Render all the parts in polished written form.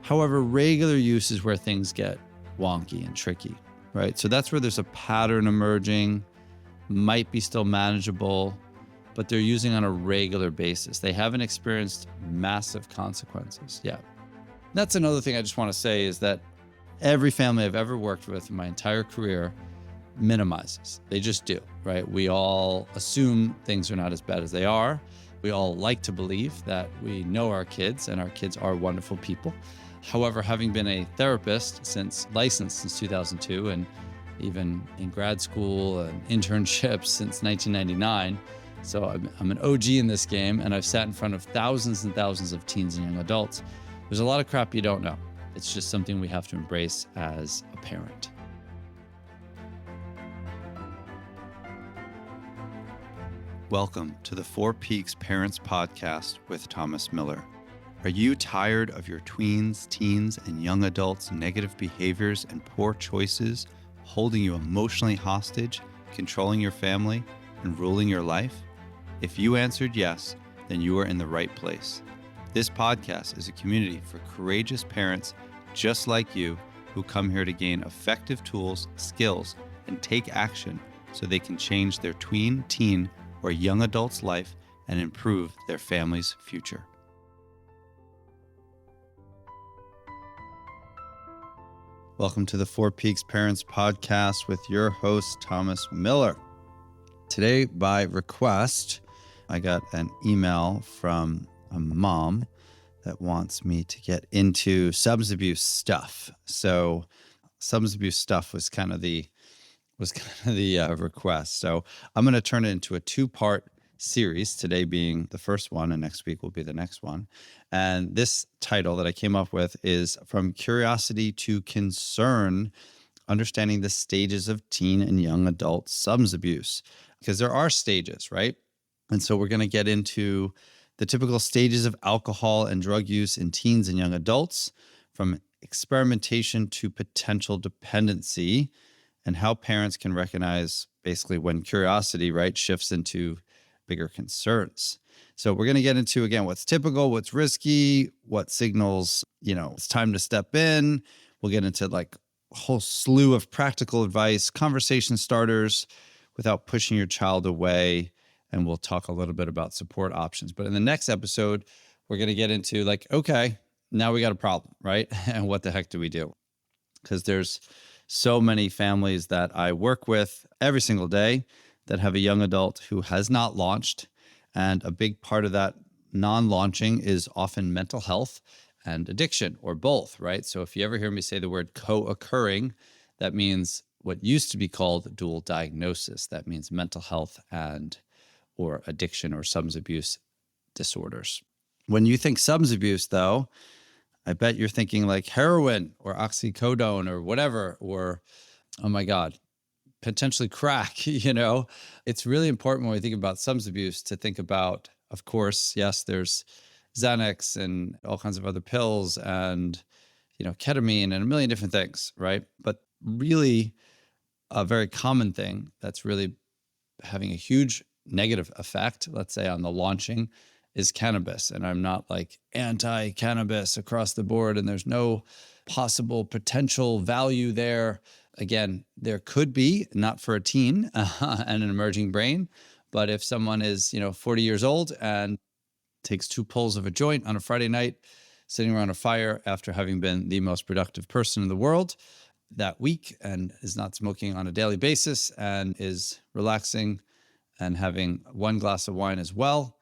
However, regular use is where things get wonky and tricky, right? So that's where there's a pattern emerging, might be still manageable, but they're using on a regular basis. They haven't experienced massive consequences yet. That's another thing I just want to say is that every family I've ever worked with in my entire career minimizes. They just do, right? We all assume things are not as bad as they are. We all like to believe that we know our kids and our kids are wonderful people. However, having been a therapist licensed since 2002 and even in grad school and internships since 1999, so I'm an OG in this game, and I've sat in front of thousands and thousands of teens and young adults. There's a lot of crap you don't know. It's just something we have to embrace as a parent. Welcome to the Four Peaks Parents Podcast with Thomas Miller. Are you tired of your tweens, teens, and young adults' negative behaviors and poor choices holding you emotionally hostage, controlling your family, and ruling your life? If you answered yes, then you are in the right place. This podcast is a community for courageous parents just like you who come here to gain effective tools, skills, and take action so they can change their tween, teen, or young adult's life and improve their family's future. Welcome to the Four Peaks Parents Podcast with your host, Thomas Miller. Today, by request, I got an email from a mom that wants me to get into substance abuse stuff. So substance abuse stuff was kind of the request. So I'm going to turn it into a two-part series, today being the first one and next week will be the next one. And this title that I came up with is From Curiosity to Concern, Understanding the Stages of Teen and Young Adult Substance Abuse. Because there are stages, right? And so we're going to get into the typical stages of alcohol and drug use in teens and young adults, from experimentation to potential dependency, and how parents can recognize basically when curiosity, right, shifts into bigger concerns. So we're going to get into, again, what's typical, what's risky, what signals, it's time to step in. We'll get into like a whole slew of practical advice, conversation starters without pushing your child away. And we'll talk a little bit about support options. But in the next episode, we're going to get into like, okay, now we got a problem, right? And what the heck do we do? Because there's so many families that I work with every single day that have a young adult who has not launched. And a big part of that non-launching is often mental health and addiction, or both, right? So if you ever hear me say the word co-occurring, that means what used to be called dual diagnosis. That means mental health and or addiction or substance abuse disorders. When you think substance abuse, though, I bet you're thinking like heroin or oxycodone or whatever, or, oh my God, potentially crack, It's really important when we think about substance abuse to think about, of course, yes, there's Xanax and all kinds of other pills and, ketamine and a million different things, right? But really a very common thing that's really having a huge negative effect, let's say on the launching, is cannabis. And I'm not like anti-cannabis across the board and there's no possible potential value there. Again, there could be, not for a teen and an emerging brain, but if someone is, 40 years old and takes 2 pulls of a joint on a Friday night, sitting around a fire after having been the most productive person in the world that week and is not smoking on a daily basis and is relaxing and having 1 glass of wine as well,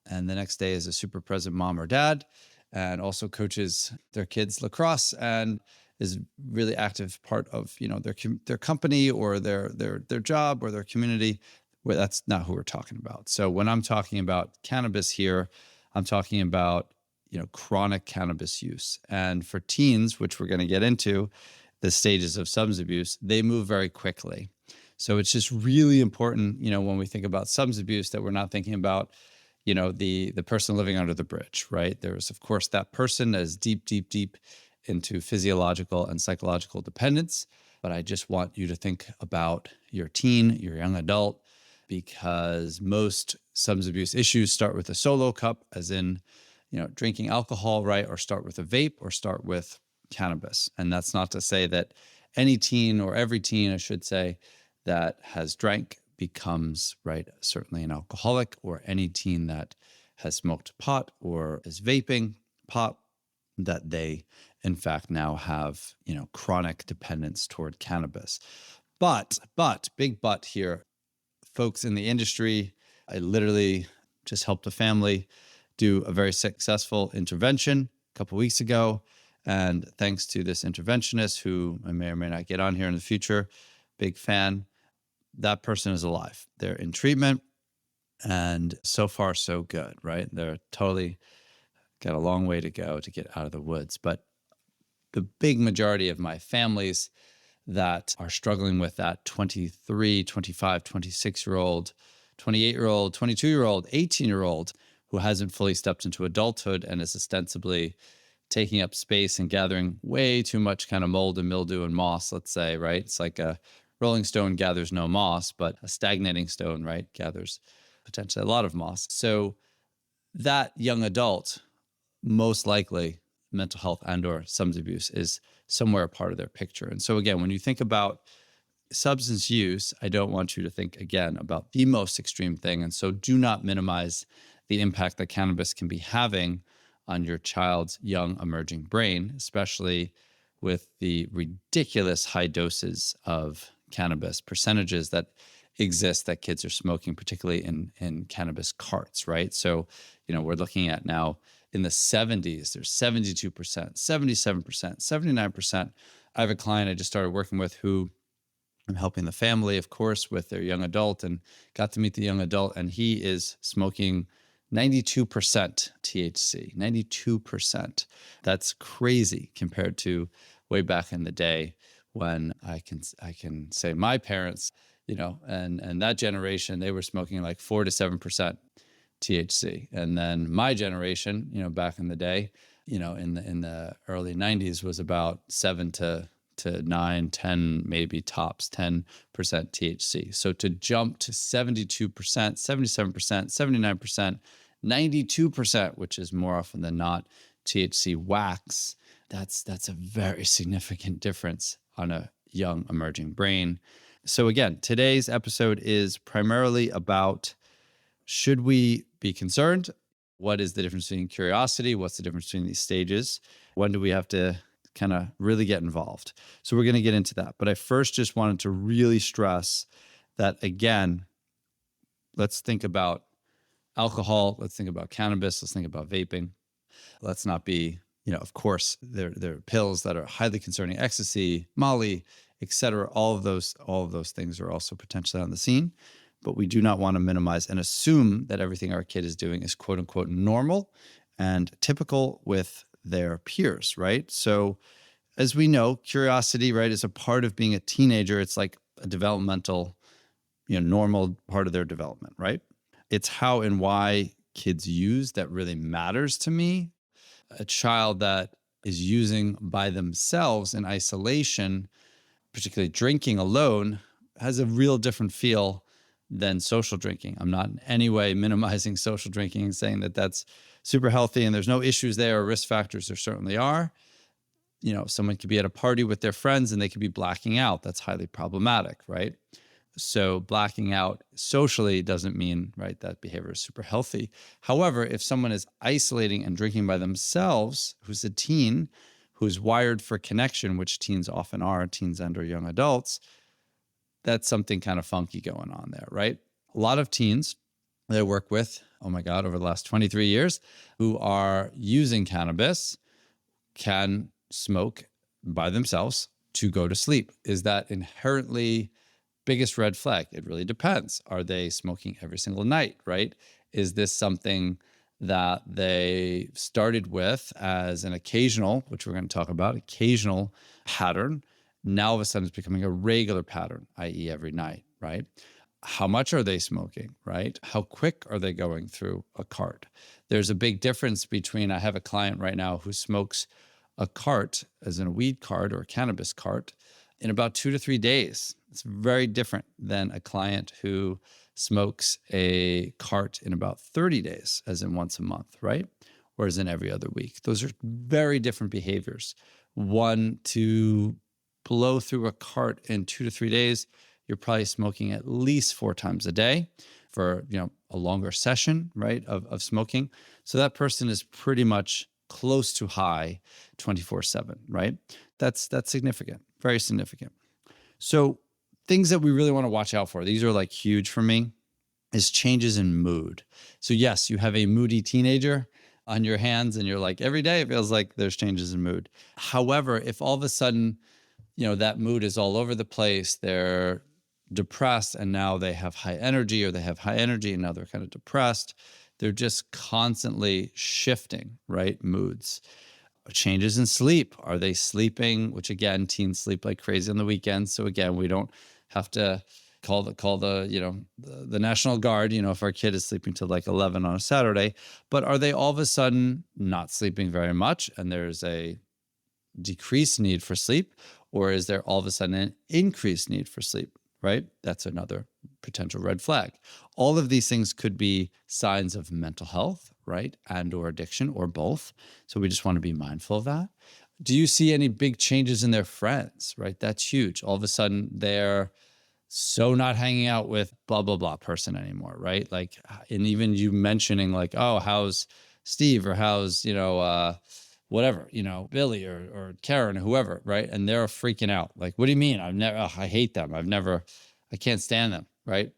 and the next day is a super present mom or dad and also coaches their kids lacrosse and is really active part of their company or their job or their community. Well, that's not who we're talking about. So when I'm talking about cannabis here, I'm talking about chronic cannabis use. And for teens, which we're going to get into, the stages of substance abuse, they move very quickly. So it's just really important, when we think about substance abuse, that we're not thinking about the person living under the bridge, right? There's, of course, that person that is deep, deep, deep into physiological and psychological dependence. But I just want you to think about your teen, your young adult, because most substance abuse issues start with a solo cup, as in, drinking alcohol, right? Or start with a vape or start with cannabis. And that's not to say that any teen, or every teen, I should say, that has drank becomes, right, certainly an alcoholic, or any teen that has smoked pot or is vaping pot, that they in fact now have, chronic dependence toward cannabis. But, big but here, folks in the industry, I literally just helped a family do a very successful intervention a couple weeks ago. And thanks to this interventionist, who I may or may not get on here in the future, big fan, that person is alive. They're in treatment, and so far so good, right? They're totally got a long way to go to get out of the woods. But the big majority of my families that are struggling with that 23, 25, 26-year-old, 28-year-old, 22-year-old, 18-year-old who hasn't fully stepped into adulthood and is ostensibly taking up space and gathering way too much kind of mold and mildew and moss, let's say, right? It's like a rolling stone gathers no moss, but a stagnating stone, right, gathers potentially a lot of moss. So that young adult, most likely mental health and or substance abuse is somewhere a part of their picture. And so again, when you think about substance use, I don't want you to think again about the most extreme thing. And so do not minimize the impact that cannabis can be having on your child's young emerging brain, especially with the ridiculous high doses of cannabis percentages that exist that kids are smoking, particularly in cannabis carts, right? So, we're looking at now in the 70s, there's 72%, 77%, 79%. I have a client I just started working with who I'm helping the family, of course, with their young adult, and got to meet the young adult, and he is smoking 92% THC, 92%. That's crazy compared to way back in the day when I can say my parents, and that generation, they were smoking like 4 to 7% THC. And then my generation, back in the day, in the early 90s was about 7 to 9, 10, maybe tops 10% THC. So to jump to 72%, 77%, 79%, 92%, which is more often than not THC wax, that's a very significant difference on a young emerging brain. So again, today's episode is primarily about, should we be concerned? What is the difference between curiosity? What's the difference between these stages? When do we have to kind of really get involved? So we're going to get into that. But I first just wanted to really stress that, again, let's think about alcohol. Let's think about cannabis. Let's think about vaping. Let's not be, of course, there are pills that are highly concerning, ecstasy, Molly, et cetera. All of those things are also potentially on the scene. But we do not want to minimize and assume that everything our kid is doing is quote unquote normal and typical with their peers, right? So as we know, curiosity, right, is a part of being a teenager. It's like a developmental, normal part of their development, right? It's how and why kids use that really matters to me. A child that is using by themselves in isolation, particularly drinking alone, has a real different feel than social drinking. I'm not in any way minimizing social drinking and saying that that's super healthy and there's no issues there or risk factors. There certainly are. Someone could be at a party with their friends and they could be blacking out. That's highly problematic, right? So blacking out socially doesn't mean, right, that behavior is super healthy. However, if someone is isolating and drinking by themselves, who's a teen, who's wired for connection, which teens often are, teens and or young adults, that's something kind of funky going on there, right? A lot of teens that I work with, oh my God, over the last 23 years, who are using cannabis can smoke by themselves to go to sleep. Is that inherently biggest red flag? It really depends. Are they smoking every single night, right? Is this something that they started with as an occasional, which we're going to talk about, occasional pattern? Now all of a sudden it's becoming a regular pattern, i.e. every night, right? How much are they smoking, right? How quick are they going through a cart? There's a big difference between, I have a client right now who smokes a cart, as in a weed cart or a cannabis cart, in about 2 to 3 days. It's very different than a client who smokes a cart in about 30 days, as in once a month, right? or is it every other week? Those are very different behaviors. One, to blow through a cart in 2 to 3 days, you're probably smoking at least 4 times a day for, a longer session, right, of smoking. So that person is pretty much close to high 24/7, right? That's significant, very significant. So things that we really want to watch out for, these are like huge for me, is changes in mood. So yes, you have a moody teenager on your hands and you're like, every day it feels like there's changes in mood. However, if all of a sudden, that mood is all over the place, they're depressed and now they have high energy, or they have high energy and now they're kind of depressed. They're just constantly shifting, right? Moods. Changes in sleep. Are they sleeping? Which again, teens sleep like crazy on the weekends. So again, we don't have to call the National Guard, if our kid is sleeping till like 11 on a Saturday. But are they all of a sudden not sleeping very much and there's a decreased need for sleep? Or is there all of a sudden an increased need for sleep, right? That's another potential red flag. All of these things could be signs of mental health, right? And or addiction, or both. So we just want to be mindful of that. Do you see any big changes in their friends, right? That's huge. All of a sudden they're so not hanging out with blah, blah, blah person anymore, right? Like, and even you mentioning like, oh, how's Steve, or how's, whatever, Billy or Karen or whoever, right? And they're freaking out. Like, what do you mean? I hate them. I can't stand them, right?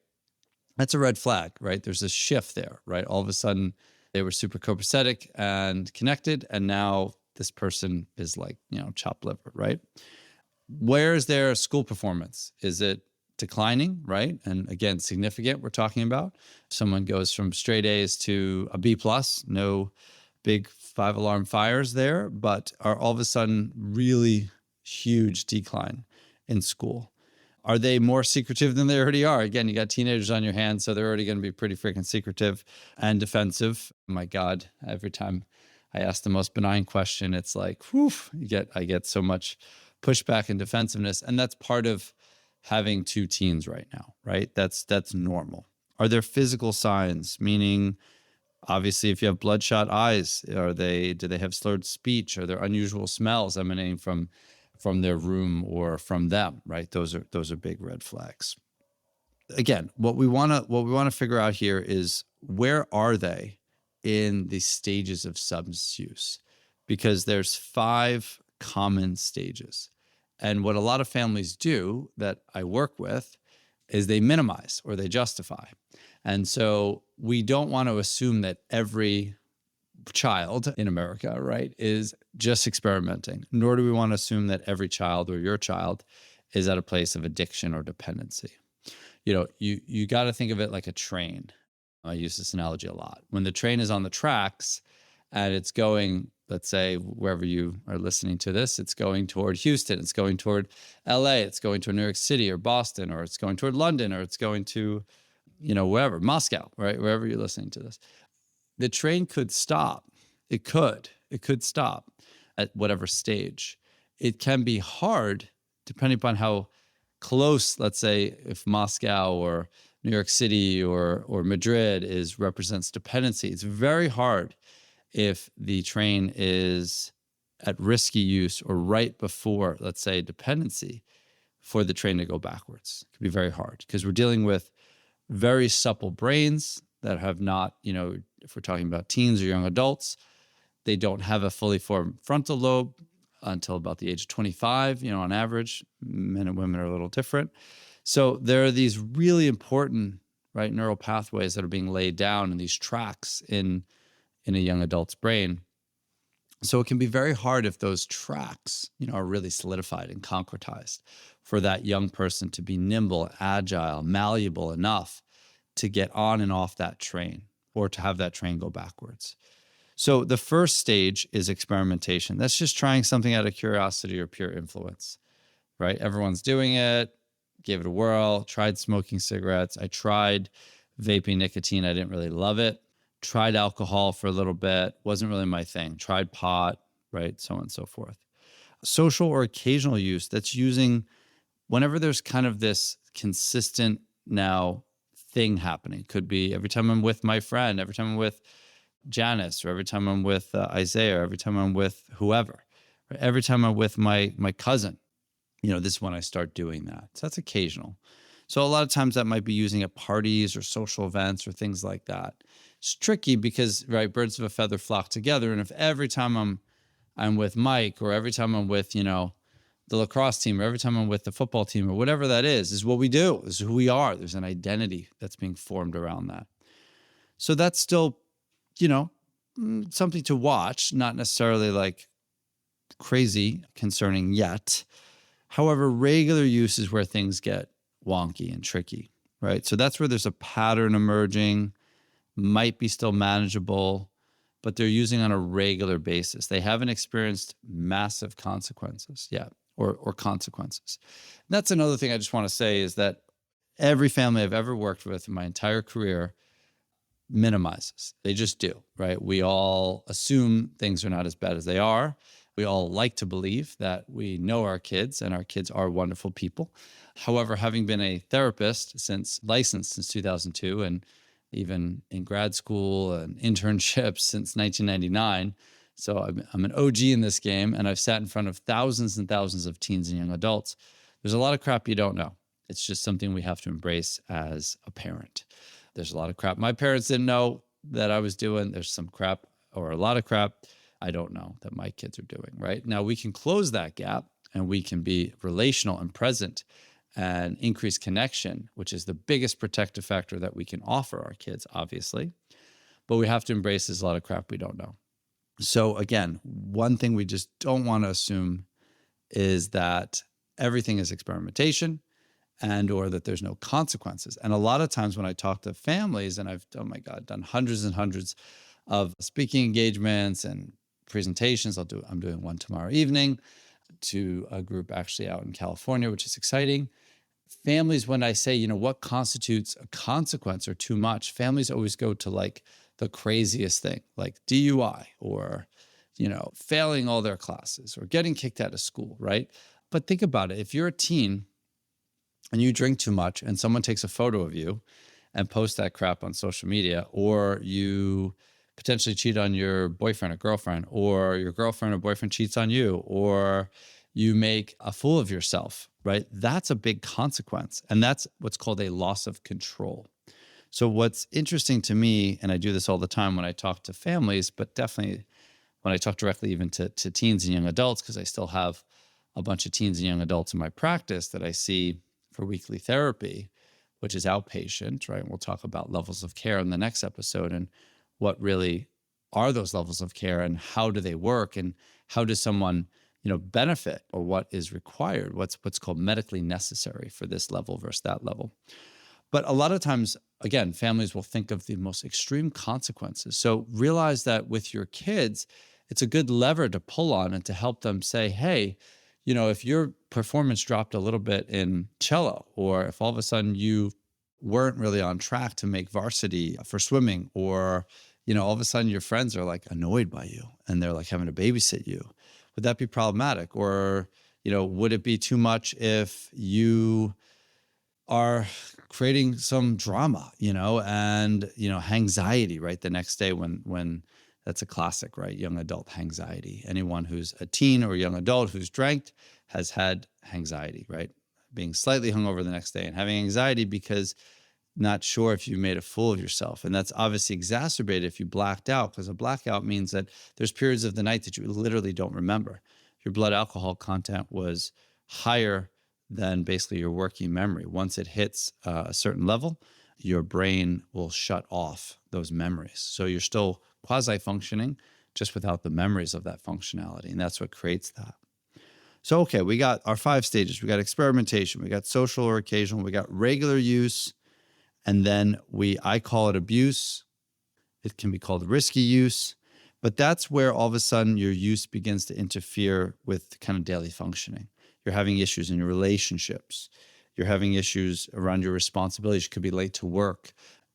That's a red flag, right? There's a shift there, right? All of a sudden they were super copacetic and connected, and now this person is like, chopped liver, right? Where is their school performance? Is it declining, right? And again, significant, we're talking about. Someone goes from straight A's to a B plus, no big 5-alarm fires there, but are all of a sudden really huge decline in school. Are they more secretive than they already are? Again, you got teenagers on your hands, so they're already going to be pretty freaking secretive and defensive. Oh my God, every time I ask the most benign question, it's like, whew, I get so much pushback and defensiveness. And that's part of having 2 teens right now, right? That's normal. Are there physical signs? Meaning, obviously, if you have bloodshot eyes, do they have slurred speech? Are there unusual smells emanating from their room or from them, right? Those are big red flags. Again, what we want to figure out here is, where are they in the stages of substance use? Because there's 5 common stages. And what a lot of families do that I work with is they minimize or they justify. And so we don't want to assume that every child in America, right, is just experimenting, nor do we want to assume that every child or your child is at a place of addiction or dependency. You got to think of it like a train. I use this analogy a lot. When the train is on the tracks and it's going, let's say, wherever you are listening to this, it's going toward Houston, it's going toward LA, it's going to New York City or Boston, or it's going toward London, or it's going to, wherever, Moscow, right? Wherever you're listening to this. The train could stop. It could stop at whatever stage. It can be hard, depending upon how close, let's say, if Moscow or New York City or Madrid represents dependency. It's very hard if the train is at risky use or right before, let's say, dependency, for the train to go backwards. It can be very hard because we're dealing with very supple brains that have not, if we're talking about teens or young adults, they don't have a fully formed frontal lobe until about the age of 25, on average. Men and women are a little different. So there are these really important, right, neural pathways that are being laid down in these tracks in a young adult's brain. So it can be very hard if those tracks, are really solidified and concretized for that young person to be nimble, agile, malleable enough to get on and off that train, or to have that train go backwards. So the first stage is experimentation. That's just trying something out of curiosity or pure influence, right? Everyone's doing it, gave it a whirl, tried smoking cigarettes. I tried vaping nicotine. I didn't really love it. Tried alcohol for a little bit. Wasn't really my thing. Tried pot, right? So on and so forth. Social or occasional use, that's using whenever there's kind of this consistent now thing happening. Could be every time I'm with my friend, every time I'm with Janice, or every time I'm with Isaiah, or every time I'm with whoever, or every time I'm with my cousin, this is when I start doing that. So that's occasional. So a lot of times that might be using at parties or social events or things like that. It's tricky because, right, birds of a feather flock together. And if every time I'm with Mike, or every time I'm with, the lacrosse team, or every time I'm with the football team, or whatever that is what we do. This is who we are. There's an identity that's being formed around that. So that's still, something to watch, not necessarily like crazy concerning yet. However, regular use is where things get wonky and tricky, right? So that's where there's a pattern emerging, might be still manageable, but they're using on a regular basis. They haven't experienced massive consequences yet, or consequences. And that's another thing I just want to say is that every family I've ever worked with in my entire career minimizes. They just do, right? We all assume things are not as bad as they are. We all like to believe that we know our kids and our kids are wonderful people. However, having been a therapist licensed since 2002, and even in grad school and internships since 1999, so I'm an OG in this game, and I've sat in front of thousands and thousands of teens and young adults. There's a lot of crap you don't know. It's just something we have to embrace as a parent. There's a lot of crap my parents didn't know that I was doing. There's some crap, or a lot of crap, I don't know that my kids are doing, right? Now we can close that gap, and we can be relational and present and increase connection, which is the biggest protective factor that we can offer our kids, obviously. But we have to embrace there's a lot of crap we don't know. So again, one thing we just don't want to assume is that everything is experimentation, and or that there's no consequences. And a lot of times when I talk to families, and I've, done hundreds and hundreds of speaking engagements and presentations. I'm doing one tomorrow evening to a group actually out in California, which is exciting. Families, when I say, what constitutes a consequence or too much, families always go to like the craziest thing, like DUI, or, failing all their classes, or getting kicked out of school, right? But think about it. If you're a teen and you drink too much, and someone takes a photo of you and posts that crap on social media, or you potentially cheat on your boyfriend or girlfriend, or your girlfriend or boyfriend cheats on you, or you make a fool of yourself, right? That's a big consequence. And that's what's called a loss of control. So what's interesting to me, and I do this all the time when I talk to families, but definitely when I talk directly even to teens and young adults, because I still have a bunch of teens and young adults in my practice that I see for weekly therapy, which is outpatient, right? And we'll talk about levels of care in the next episode, and what really are those levels of care, and how do they work, and how does someone, benefit, or what is required, what's called medically necessary for this level versus that level. But a lot of times, again, families will think of the most extreme consequences. So realize that with your kids, it's a good lever to pull on and to help them say, hey, if your performance dropped a little bit in cello, or if all of a sudden you weren't really on track to make varsity for swimming, or, all of a sudden your friends are like annoyed by you and they're like having to babysit you, would that be problematic? Or, would it be too much if you are creating some drama, and, anxiety, right? The next day when that's a classic, right? Young adult anxiety. Anyone who's a teen or young adult who's drank has had anxiety, right? Being slightly hungover the next day and having anxiety because not sure if you made a fool of yourself. And that's obviously exacerbated if you blacked out, because a blackout means that there's periods of the night that you literally don't remember. Your blood alcohol content was higher than basically your working memory. Once it hits a certain level, your brain will shut off those memories. So you're still quasi-functioning, just without the memories of that functionality. And that's what creates that. So, okay, we got our 5 stages. We got experimentation, we got social or occasional, we got regular use, and then I call it abuse. It can be called risky use, but that's where all of a sudden your use begins to interfere with kind of daily functioning. You're having issues in your relationships. You're having issues around your responsibilities. You could be late to work.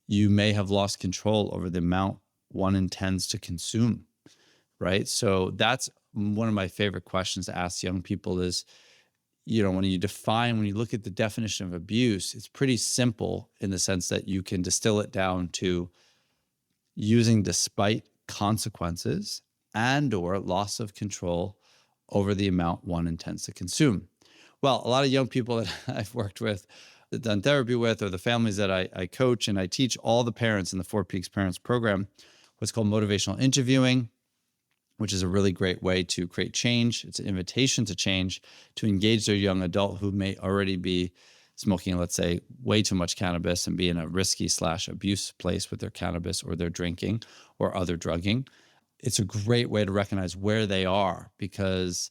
You may have lost control over the amount one intends to consume, right? So that's one of my favorite questions to ask young people is, when you look at the definition of abuse, it's pretty simple in the sense that you can distill it down to using despite consequences and or loss of control over the amount one intends to consume. Well, a lot of young people that I've worked with, done therapy with, or the families that I coach and I teach all the parents in the Four Peaks Parents Program, what's called motivational interviewing, which is a really great way to create change. It's an invitation to change, to engage their young adult who may already be smoking, let's say, way too much cannabis and be in a risky / abuse place with their cannabis or their drinking or other drugging. It's a great way to recognize where they are, because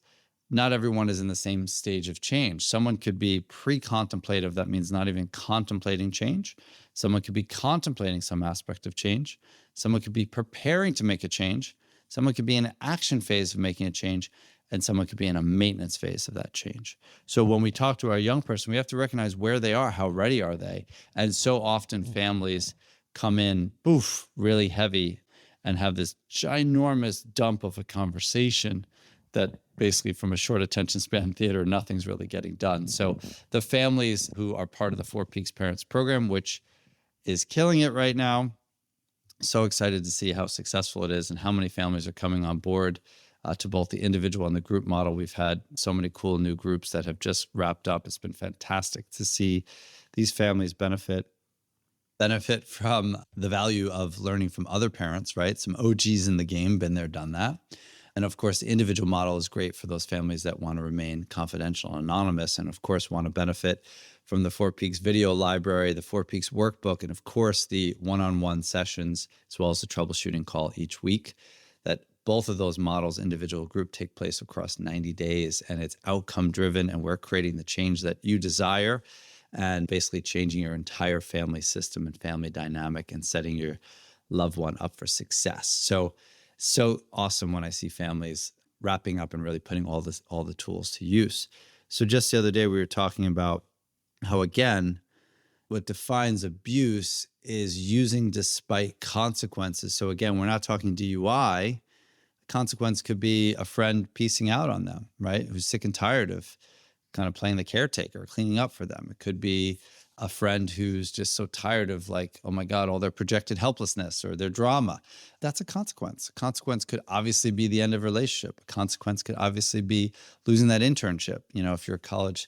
not everyone is in the same stage of change. Someone could be pre-contemplative. That means not even contemplating change. Someone could be contemplating some aspect of change. Someone could be preparing to make a change. Someone could be in an action phase of making a change, and someone could be in a maintenance phase of that change. So when we talk to our young person, we have to recognize where they are, how ready are they? And so often families come in, boof, really heavy and have this ginormous dump of a conversation that basically from a short attention span theater, nothing's really getting done. So the families who are part of the Four Peaks Parents Program, which is killing it right now, so excited to see how successful it is and how many families are coming on board to both the individual and the group model. We've had so many cool new groups that have just wrapped up. It's been fantastic to see these families benefit from the value of learning from other parents, right? Some OGs in the game, been there, done that. And of course, the individual model is great for those families that want to remain confidential and anonymous, and of course, want to benefit from the Four Peaks video library, the Four Peaks workbook, and of course, the one-on-one sessions, as well as the troubleshooting call each week. That both of those models, individual group, take place across 90 days, and it's outcome driven, and we're creating the change that you desire and basically changing your entire family system and family dynamic and setting your loved one up for success. So awesome when I see families wrapping up and really putting all the tools to use. So just the other day, we were talking about how, again, what defines abuse is using despite consequences. So again, we're not talking DUI. Consequence could be a friend piecing out on them, right? Who's sick and tired of kind of playing the caretaker, cleaning up for them. It could be a friend who's just so tired of, like, oh my God, all their projected helplessness or their drama. That's a consequence. A consequence could obviously be the end of a relationship. A consequence could obviously be losing that internship, if you're a college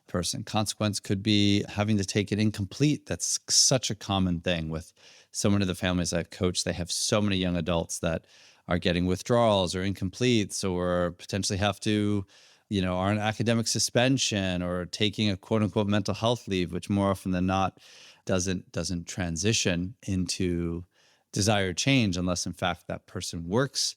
person. Consequence could be having to take it incomplete. That's such a common thing with so many of the families I've coached. They have so many young adults that are getting withdrawals or incompletes, or potentially have to are on academic suspension or taking a quote unquote mental health leave, which more often than not doesn't transition into desired change unless in fact that person works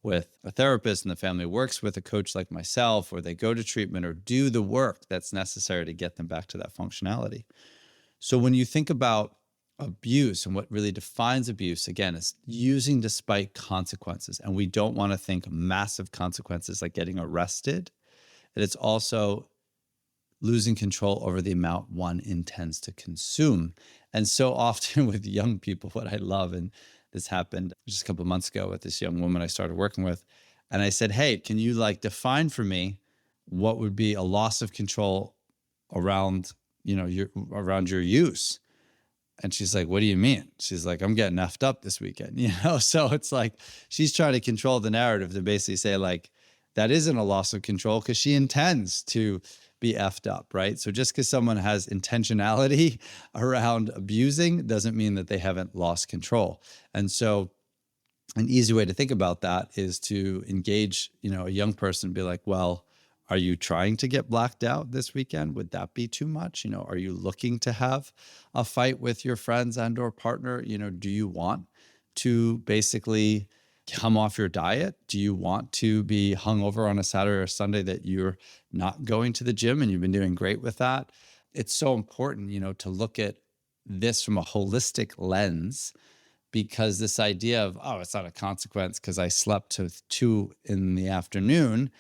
with a therapist and the family works with a coach like myself, or they go to treatment or do the work that's necessary to get them back to that functionality. So when you think about abuse and what really defines abuse, again, is using despite consequences. And we don't want to think massive consequences like getting arrested. And it's also losing control over the amount one intends to consume. And so often with young people, what I love, and this happened just a couple of months ago with this young woman I started working with, and I said, hey, can you define for me what would be a loss of control around, around your use? And she's like, what do you mean? She's like, I'm getting effed up this weekend, So it's like, she's trying to control the narrative to basically say, like, that isn't a loss of control because she intends to be effed up, right? So just because someone has intentionality around abusing doesn't mean that they haven't lost control. And so an easy way to think about that is to engage, a young person, be like, well, are you trying to get blacked out this weekend? Would that be too much? Are you looking to have a fight with your friends and or partner? Do you want to basically come off your diet? Do you want to be hungover on a Saturday or Sunday that you're not going to the gym and you've been doing great with that? It's so important, to look at this from a holistic lens, because this idea of, oh, it's not a consequence because I slept to 2 p.m.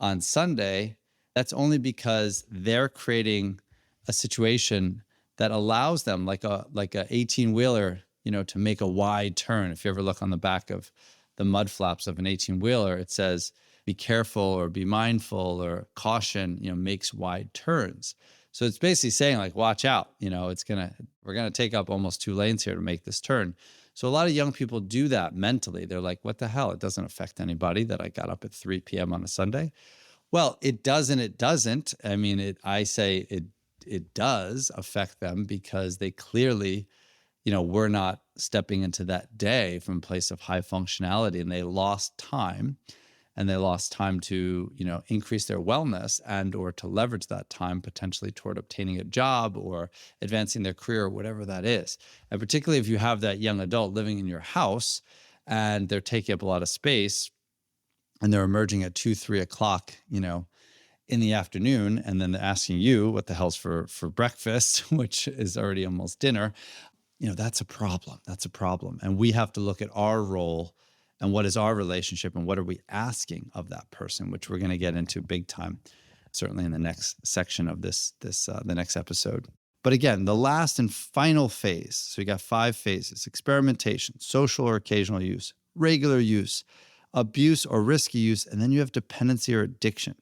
on Sunday, that's only because they're creating a situation that allows them, like a 18-wheeler, to make a wide turn. If you ever look on the back of the mud flaps of an 18-wheeler, it says, be careful or be mindful or caution, makes wide turns. So it's basically saying, like, watch out, we're going to take up almost 2 lanes here to make this turn. So a lot of young people do that mentally. They're like, what the hell? It doesn't affect anybody that I got up at 3 p.m. on a Sunday. Well, it does and it doesn't. I mean, I say it does affect them because they clearly, were not stepping into that day from a place of high functionality, and they lost time. And they lost time to, increase their wellness and or to leverage that time potentially toward obtaining a job or advancing their career or whatever that is. And particularly if you have that young adult living in your house and they're taking up a lot of space and they're emerging at 2, 3 o'clock, in the afternoon, and then they're asking you what the hell's for breakfast, which is already almost dinner. That's a problem. That's a problem. And we have to look at our role and what is our relationship and what are we asking of that person, which we're going to get into big time, certainly in the next section of the next episode. But again, the last and final phase. So we got 5 phases: experimentation, social or occasional use, regular use, abuse or risky use, and then you have dependency or addiction,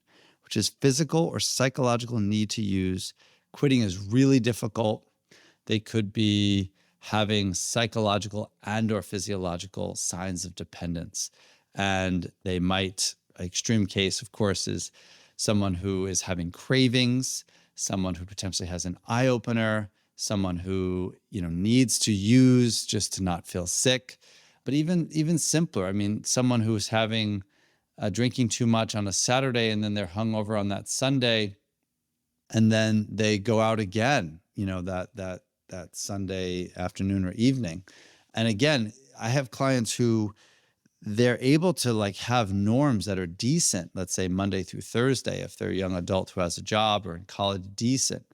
which is physical or psychological need to use. Quitting is really difficult. They could be having psychological and or physiological signs of dependence. And they might, extreme case, of course, is someone who is having cravings, someone who potentially has an eye opener, someone who, needs to use just to not feel sick. But even simpler, I mean, someone who's having drinking too much on a Saturday and then they're hungover on that Sunday, and then they go out again, that Sunday afternoon or evening. And again, I have clients who they're able to have norms that are decent, let's say Monday through Thursday, if they're a young adult who has a job or in college, decent.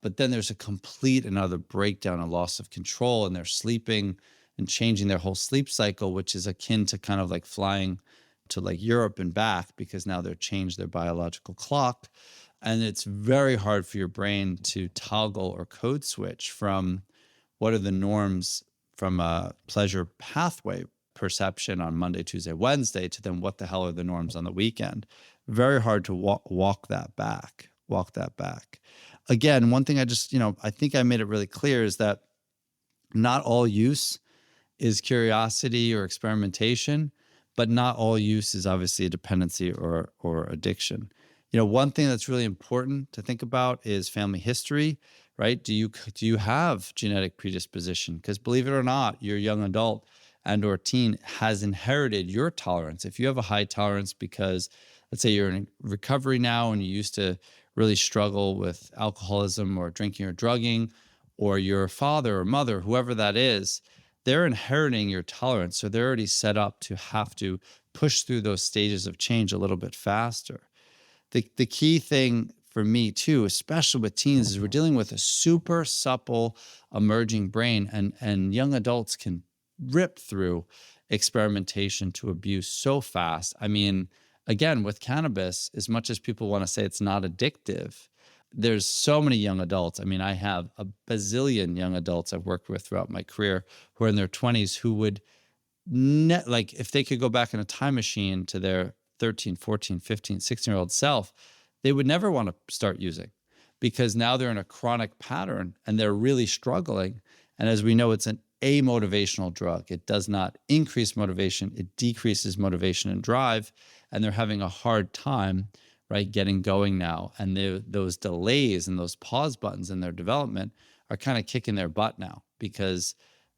But then there's a complete and utter breakdown, a loss of control, and they're sleeping and changing their whole sleep cycle, which is akin to kind of like flying to Europe and back, because now they've changed their biological clock. And it's very hard for your brain to toggle or code switch from what are the norms from a pleasure pathway perception on Monday, Tuesday, Wednesday to then what the hell are the norms on the weekend. Very hard to walk that back. Again, one thing I think I made it really clear is that not all use is curiosity or experimentation, but not all use is obviously a dependency or addiction. One thing that's really important to think about is family history, right? Do you have genetic predisposition? Because believe it or not, your young adult and or teen has inherited your tolerance. If you have a high tolerance because, let's say you're in recovery now and you used to really struggle with alcoholism or drinking or drugging, or your father or mother, whoever that is, they're inheriting your tolerance. So they're already set up to have to push through those stages of change a little bit faster. The key thing for me too, especially with teens, is we're dealing with a super supple emerging brain, and young adults can rip through experimentation to abuse so fast. I mean, again, with cannabis, as much as people want to say it's not addictive, there's so many young adults. I mean, I have a bazillion young adults I've worked with throughout my career who are in their 20s who would, if they could go back in a time machine to their 13, 14, 15, 16-year-old self, they would never want to start using, because now they're in a chronic pattern and they're really struggling. And as we know, it's an amotivational drug. It does not increase motivation. It decreases motivation and drive. And they're having a hard time, right, getting going now. And those delays and those pause buttons in their development are kind of kicking their butt now, because,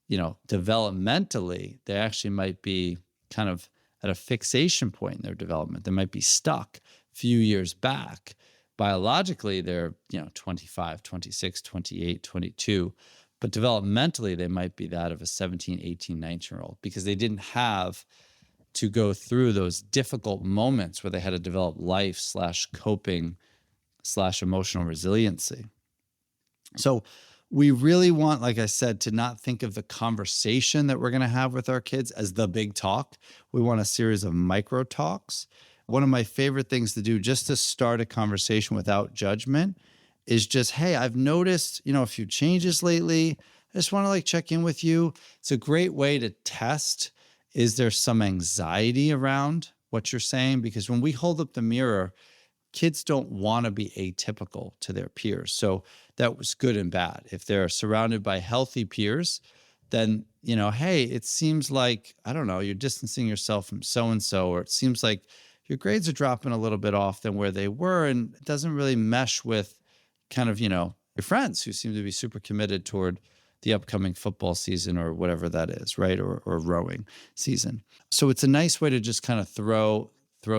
developmentally, they actually might be kind of at a fixation point in their development. They might be stuck a few years back. Biologically, they're 25, 26, 28, 22. But developmentally, they might be that of a 17, 18, 19-year-old, because they didn't have to go through those difficult moments where they had to develop life/coping/ emotional resiliency. So we really want, like I said, to not think of the conversation that we're going to have with our kids as the big talk. We want a series of micro talks. One of my favorite things to do just to start a conversation without judgment is just, hey, I've noticed, a few changes lately. I just want to check in with you. It's a great way to test, is there some anxiety around what you're saying? Because when we hold up the mirror, kids don't want to be atypical to their peers. So that was good and bad. If they're surrounded by healthy peers, then, hey, it seems like, I don't know, you're distancing yourself from so-and-so, or it seems like your grades are dropping a little bit off than where they were. And it doesn't really mesh with kind of, your friends who seem to be super committed toward the upcoming football season or whatever that is, right? Or rowing season. So it's a nice way to just kind of throw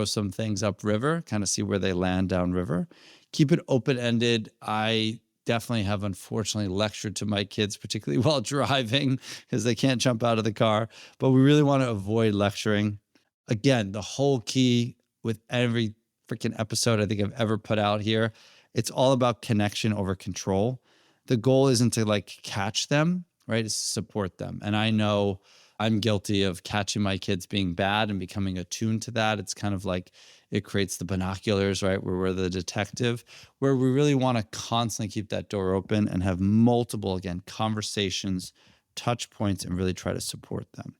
some things upriver, kind of see where they land downriver. Keep it open-ended. I definitely have unfortunately lectured to my kids, particularly while driving, because they can't jump out of the car. But we really want to avoid lecturing. Again, the whole key with every freaking episode I think I've ever put out here, it's all about connection over control. The goal isn't to like catch them, right? It's to support them. And I know I'm guilty of catching my kids being bad and becoming attuned to that. It's kind of like it creates the binoculars, right? Where we're the detective, where we really want to constantly keep that door open and have multiple, again, conversations, touch points, and really try to support them.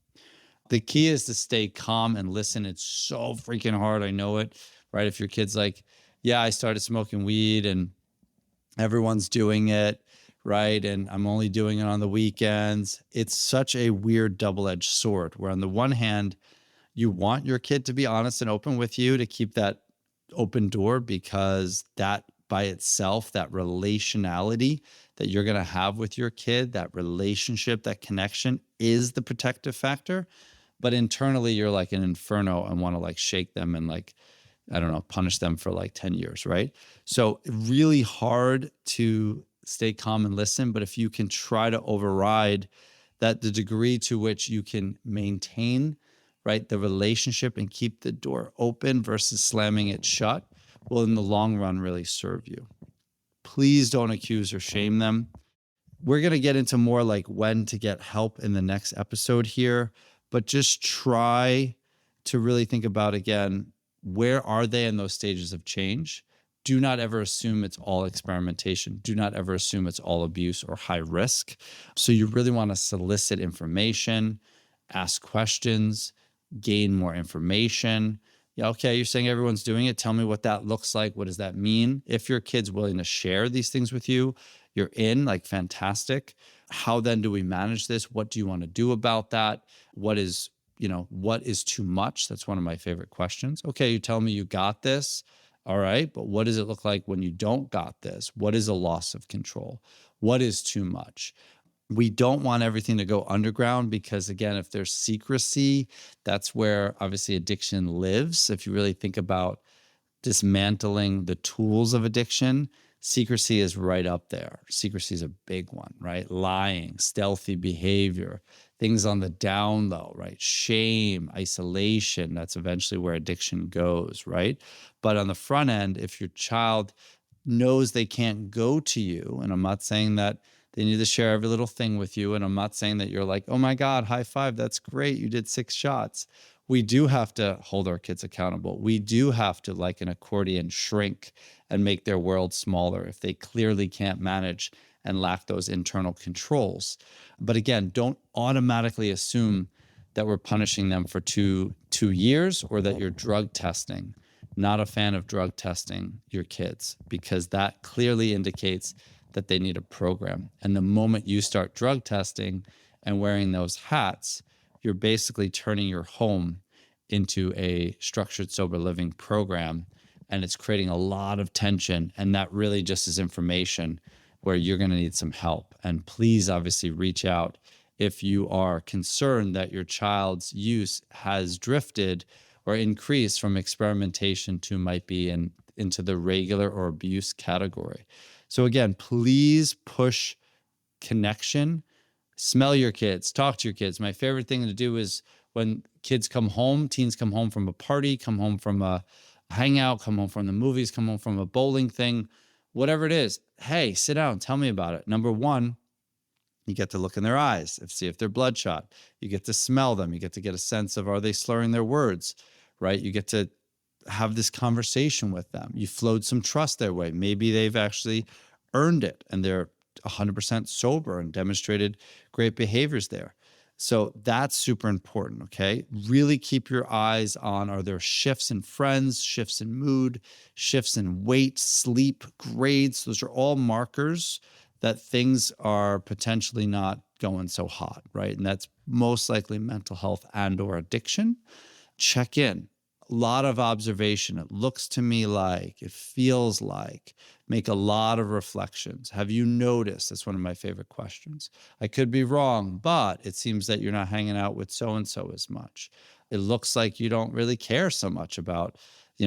The key is to stay calm and listen. It's so freaking hard. I know it, right? If your kid's like, yeah, I started smoking weed and everyone's doing it, right? And I'm only doing it on the weekends. It's such a weird double-edged sword where on the one hand, you want your kid to be honest and open with you to keep that open door, because that by itself, that relationality that you're going to have with your kid, that relationship, that connection is the protective factor. But internally, you're like an inferno and want to like shake them and like, I don't know, punish them for like 10 years, right? So really hard to stay calm and listen. But if you can try to override that, the degree to which you can maintain, right, the relationship and keep the door open versus slamming it shut, will in the long run really serve you. Please don't accuse or shame them. We're going to get into more like when to get help in the next episode here, but just try to really think about, again, where are they in those stages of change? Do not ever assume it's all experimentation. Do not ever assume it's all abuse or high risk. So you really want to solicit information, ask questions, gain more information. Yeah, okay, you're saying everyone's doing it. Tell me what that looks like. What does that mean? If your kid's willing to share these things with you, you're in, like, fantastic. How then do we manage this? What do you want to do about that? What is too much? That's one of my favorite questions. Okay, you tell me you got this. All right, but what does it look like when you don't got this? What is a loss of control? What is too much? We don't want everything to go underground because, again, if there's secrecy, that's where obviously addiction lives. If you really think about dismantling the tools of addiction, secrecy is right up there. Secrecy is a big one, right? Lying, stealthy behavior, things on the down low, right? Shame, isolation, that's eventually where addiction goes, right? But on the front end, if your child knows they can't go to you, and I'm not saying that they need to share every little thing with you, and I'm not saying that you're like, oh my God, high five, that's great, you did 6 shots. We do have to hold our kids accountable. We do have to, like an accordion, shrink and make their world smaller if they clearly can't manage and lack those internal controls. But again, don't automatically assume that we're punishing them for two years or that you're drug testing. Not a fan of drug testing your kids, because that clearly indicates that they need a program. And the moment you start drug testing and wearing those hats, you're basically turning your home into a structured sober living program, and it's creating a lot of tension. And that really just is information where you're going to need some help. And please obviously reach out if you are concerned that your child's use has drifted or increased from experimentation to might be into the regular or abuse category. So again, please push connection. Smell your kids, talk to your kids. My favorite thing to do is when kids come home, teens come home from a party, come home from a hangout, come home from the movies, come home from a bowling thing, whatever it is. Hey, sit down, tell me about it. Number one, you get to look in their eyes and see if they're bloodshot. You get to smell them. You get to get a sense of, are they slurring their words, right? You get to have this conversation with them. You flowed some trust their way. Maybe they've actually earned it and they're 100% sober and demonstrated great behaviors there. So that's super important, okay? Really keep your eyes on, are there shifts in friends, shifts in mood, shifts in weight, sleep, grades? Those are all markers that things are potentially not going so hot, right? And that's most likely mental health and or addiction. Check in. A lot of observation. It looks to me like, it feels like, make a lot of reflections. Have you noticed? That's one of my favorite questions. I could be wrong, but it seems that you're not hanging out with so-and-so as much. It looks like you don't really care so much about,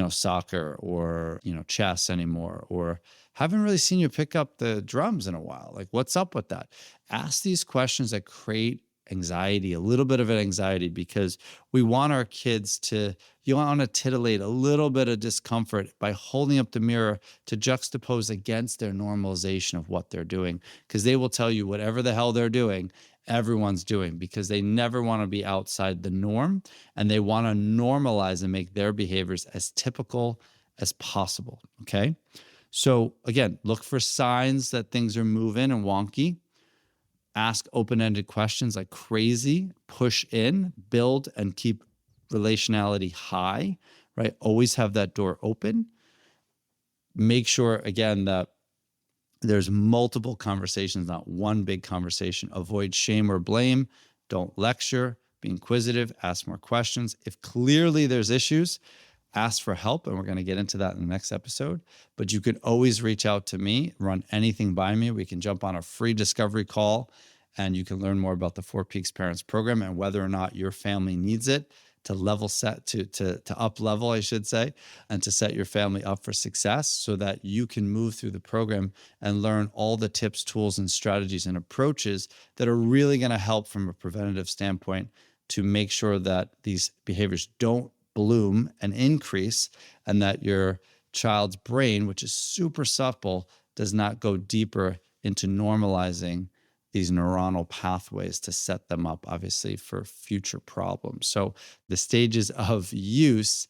soccer or, chess anymore, or haven't really seen you pick up the drums in a while. Like, what's up with that? Ask these questions that create anxiety, a little bit of an anxiety, because we want our kids to, you want to titillate a little bit of discomfort by holding up the mirror to juxtapose against their normalization of what they're doing. Because they will tell you whatever the hell they're doing, everyone's doing, because they never want to be outside the norm, and they want to normalize and make their behaviors as typical as possible. Okay. So again, look for signs that things are moving and wonky. Ask open-ended questions like crazy, push in, build, and keep relationality high, right? Always have that door open. Make sure, again, that there's multiple conversations, not one big conversation. Avoid shame or blame. Don't lecture. Be inquisitive. Ask more questions. If clearly there's issues, ask for help, and we're going to get into that in the next episode. But you can always reach out to me, run anything by me. We can jump on a free discovery call, and you can learn more about the Four Peaks Parents Program and whether or not your family needs it to level set, to up level, I should say, and to set your family up for success so that you can move through the program and learn all the tips, tools, and strategies and approaches that are really going to help from a preventative standpoint to make sure that these behaviors don't bloom and increase, and that your child's brain, which is super supple, does not go deeper into normalizing these neuronal pathways to set them up, obviously, for future problems. So the stages of use,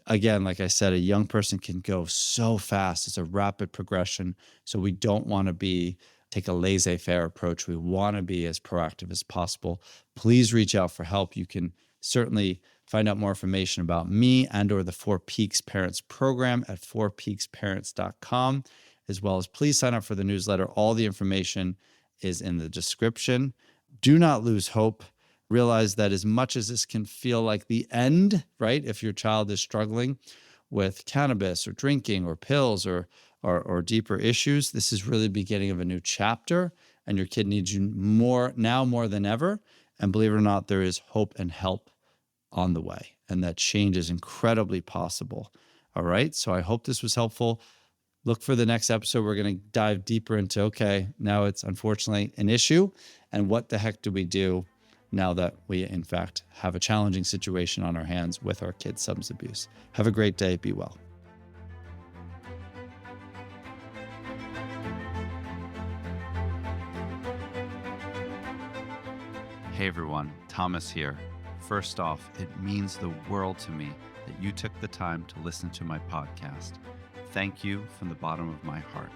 again, like I said, a young person can go so fast. It's a rapid progression. So we don't want to take a laissez-faire approach. We want to be as proactive as possible. Please reach out for help. You can certainly find out more information about me and or the Four Peaks Parents Program at fourpeaksparents.com, as well as please sign up for the newsletter. All the information is in the description. Do not lose hope. Realize that as much as this can feel like the end, right? If your child is struggling with cannabis or drinking or pills or deeper issues, this is really the beginning of a new chapter, and your kid needs you more than ever. And believe it or not, there is hope and help on the way, and that change is incredibly possible. All right. So I hope this was helpful. Look for the next episode. We're going to dive deeper into, okay, now it's unfortunately an issue, and what the heck do we do now that we, in fact, have a challenging situation on our hands with our kids' substance abuse. Have a great day. Be well. Hey everyone, Thomas here. First off, it means the world to me that you took the time to listen to my podcast. Thank you from the bottom of my heart.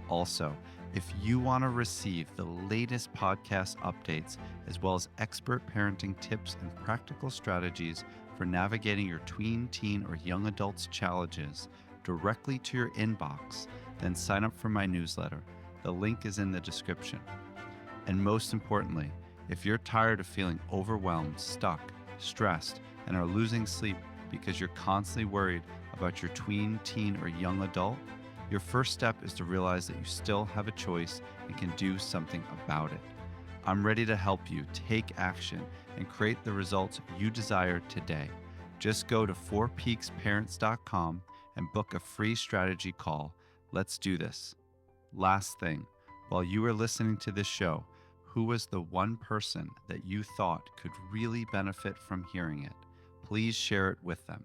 Also, if you want to receive the latest podcast updates, as well as expert parenting tips and practical strategies for navigating your tween, teen, or young adults' challenges directly to your inbox, then sign up for my newsletter. The link is in the description. And most importantly, if you're tired of feeling overwhelmed, stuck, stressed, and are losing sleep because you're constantly worried about your tween, teen, or young adult, your first step is to realize that you still have a choice and can do something about it. I'm ready to help you take action and create the results you desire today. Just go to fourpeaksparents.com and book a free strategy call. Let's do this. Last thing, while you were listening to this show, who was the one person that you thought could really benefit from hearing it? Please share it with them.